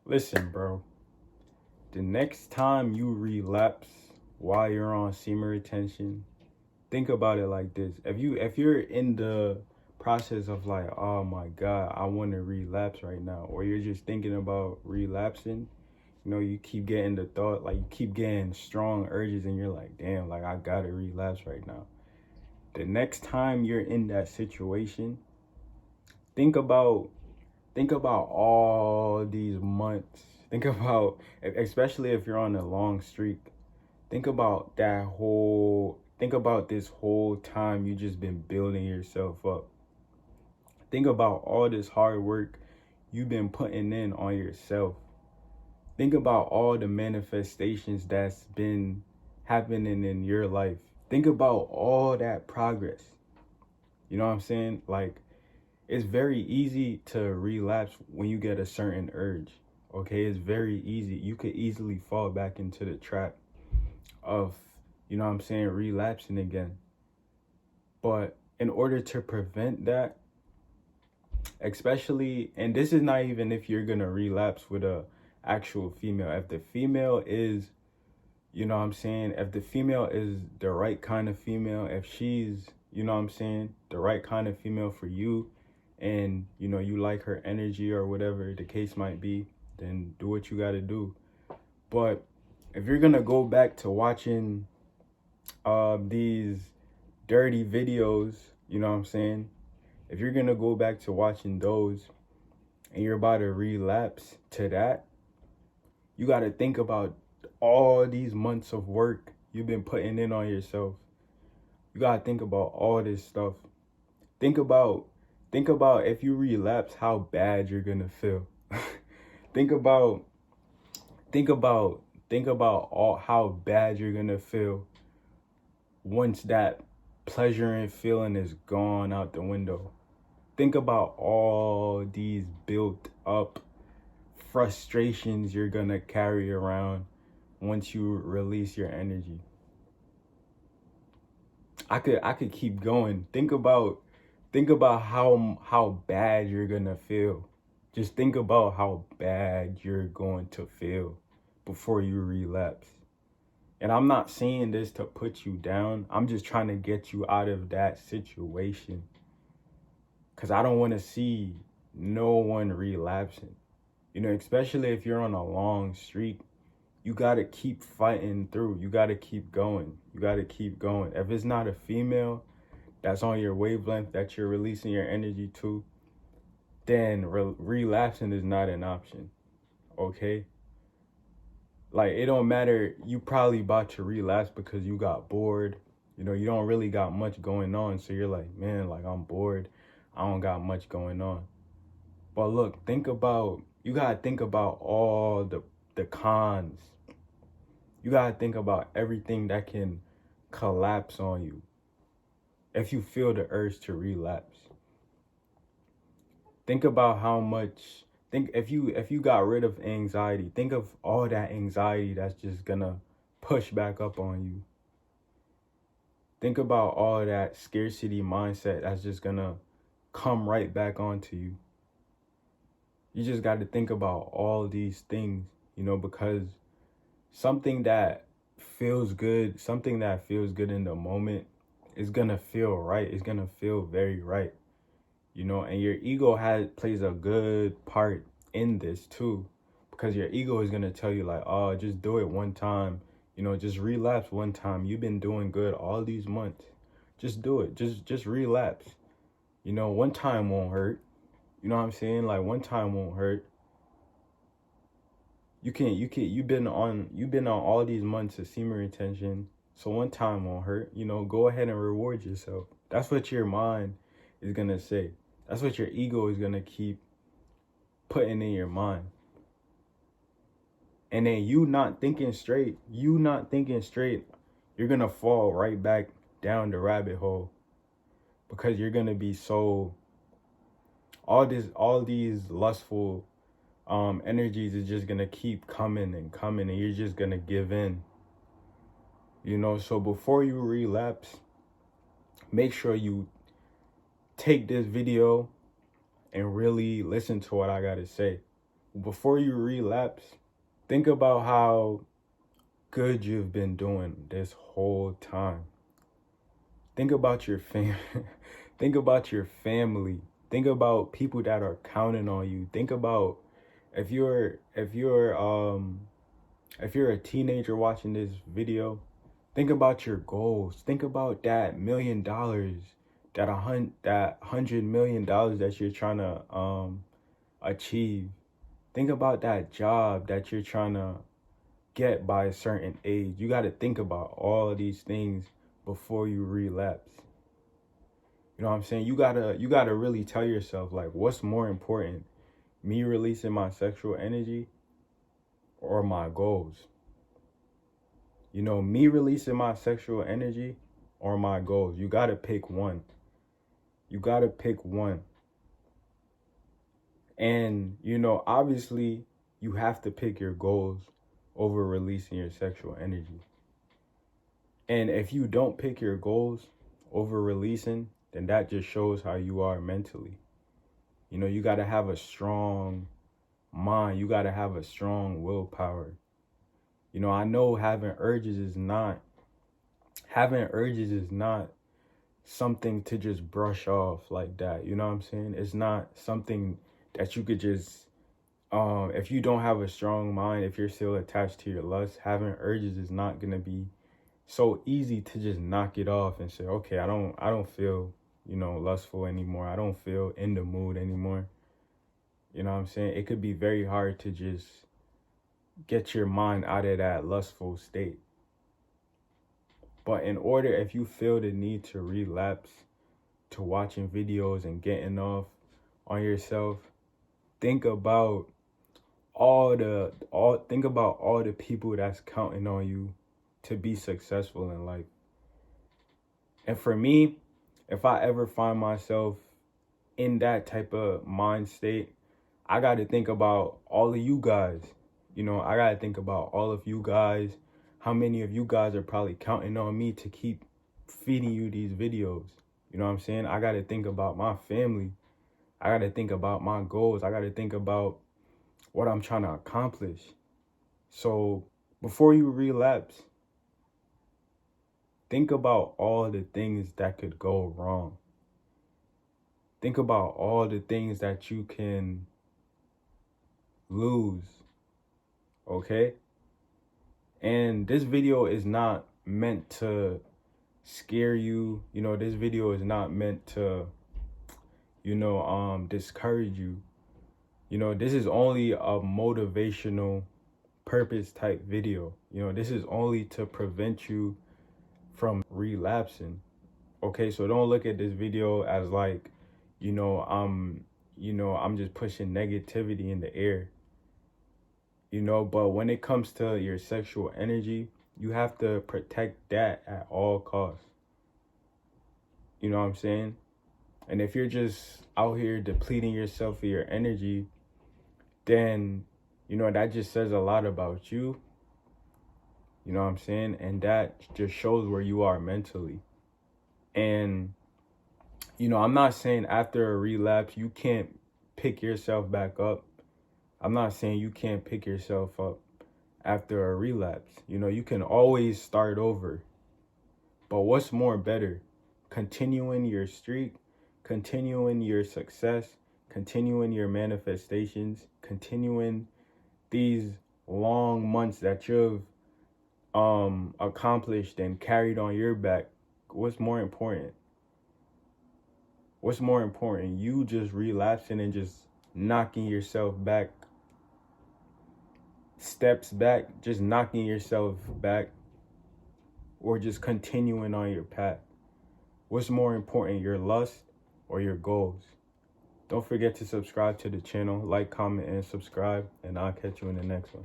Listen, bro. The next time you relapse while you're on semen retention, think about it like this. If you're in the process of like, oh my God, I want to relapse right now, or you're just thinking about relapsing, you keep getting the thought, like you keep getting strong urges and you're like, damn, like I gotta relapse right now. The next time you're in that situation, think about think about all these months. Think about, especially if you're on a long streak, think about this whole time you just been building yourself up. Think about all this hard work you've been putting in on yourself. Think about all the manifestations that's been happening in your life. Think about all that progress. You know what I'm saying? Like, it's very easy to relapse when you get a certain urge. Okay, it's very easy. You could easily fall back into the trap of, relapsing again. But in order to prevent that, especially, and this is not even if you're gonna relapse with a actual female. If the female is, if the female is the right kind of female, if she's, the right kind of female for you, and you like her energy or whatever the case might be, then do what you gotta do. But if you're gonna go back to watching these dirty videos, if you're gonna go back to watching those and you're about to relapse to that, you gotta think about all these months of work you've been putting in on yourself. You gotta think about all this stuff. Think about if you relapse, how bad you're gonna feel. think about think about think about all how bad you're gonna feel once that pleasure and feeling is gone out the window. Think about all these built up frustrations you're gonna carry around once you release your energy. I could keep going. Think about how bad you're gonna feel. Just think about how bad you're going to feel before you relapse. And I'm not saying this to put you down. I'm just trying to get you out of that situation. Cause I don't want to see no one relapsing. Especially if you're on a long streak, you gotta keep fighting through. You gotta keep going. You gotta keep going. If it's not a female that's on your wavelength that you're releasing your energy to, then relapsing is not an option. Okay? Like, it don't matter. You probably about to relapse because you got bored. You don't really got much going on. So you're like, man, like I'm bored. I don't got much going on. But look, you gotta think about all the cons. You gotta think about everything that can collapse on you if you feel the urge to relapse. Think about how much if you got rid of anxiety, think of all that anxiety that's just gonna push back up on you. Think about all that scarcity mindset that's just gonna come right back onto you. You just got to think about all these things, because something that feels good in the moment is gonna feel right. It's gonna feel very right. And your ego plays a good part in this too, because your ego is gonna tell you like, oh, just do it one time, just relapse one time. You've been doing good all these months. Just do it. Just relapse. One time won't hurt. You know what I'm saying? Like, one time won't hurt. You've been on all these months of semen retention, so one time won't hurt. Go ahead and reward yourself. That's what your mind is gonna say. That's what your ego is gonna keep putting in your mind. And then you not thinking straight, you're gonna fall right back down the rabbit hole, because you're gonna be so all these lustful energies is just gonna keep coming and coming, and you're just gonna give in. So before you relapse, make sure you take this video and really listen to what I gotta say. before you relapse, think about how good you've been doing this whole time. Think about your think about your family. Think about people that are counting on you. Think about if you're a teenager watching this video, think about your goals. Think about that $1 million, that $100 million that you're trying to achieve. Think about that job that you're trying to get by a certain age. You got to think about all of these things before you relapse. You know what I'm saying? You gotta really tell yourself, like, what's more important, me releasing my sexual energy or my goals? You know, me releasing my sexual energy or my goals. You gotta pick one. You gotta pick one. And, you know, obviously you have to pick your goals over releasing your sexual energy. And if you don't pick your goals over releasing, then that just shows how you are mentally. You know, you got to have a strong mind. You got to have a strong willpower. You know, I know having urges is not something to just brush off like that. You know what I'm saying? It's not something that you could just if you don't have a strong mind, if you're still attached to your lust, having urges is not going to be so easy to just knock it off and say, okay, I don't feel, you know, lustful anymore. I don't feel in the mood anymore. You know what I'm saying? It could be very hard to just get your mind out of that lustful state. But in order, if you feel the need to relapse to watching videos and getting off on yourself, think about all the people that's counting on you to be successful in life. And for me, if I ever find myself in that type of mind state, I got to think about all of you guys. You know, I got to think about all of you guys. How many of you guys are probably counting on me to keep feeding you these videos? You know what I'm saying? I got to think about my family. I got to think about my goals. I got to think about what I'm trying to accomplish. So before you relapse, think about all the things that could go wrong. Think about all the things that you can lose, okay? And this video is not meant to scare you. You know, this video is not meant to, discourage you. You know, this is only a motivational purpose type video. You know, this is only to prevent you from relapsing. Okay, so don't look at this video as like, I'm just pushing negativity in the air. You know, but when it comes to your sexual energy, you have to protect that at all costs. You know what I'm saying? And if you're just out here depleting yourself of your energy, then, that just says a lot about you. You know what I'm saying? And that just shows where you are mentally. And, I'm not saying after a relapse, you can't pick yourself back up. I'm not saying you can't pick yourself up after a relapse. You know, you can always start over. But what's more better? Continuing your streak, continuing your success, continuing your manifestations, continuing these long months that you've accomplished and carried on your back. What's more important? What's more important? You just relapsing and just knocking yourself back, steps back, just knocking yourself back, or just continuing on your path? What's more important, your lust or your goals? Don't forget to subscribe to the channel, like, comment, and subscribe, and I'll catch you in the next one.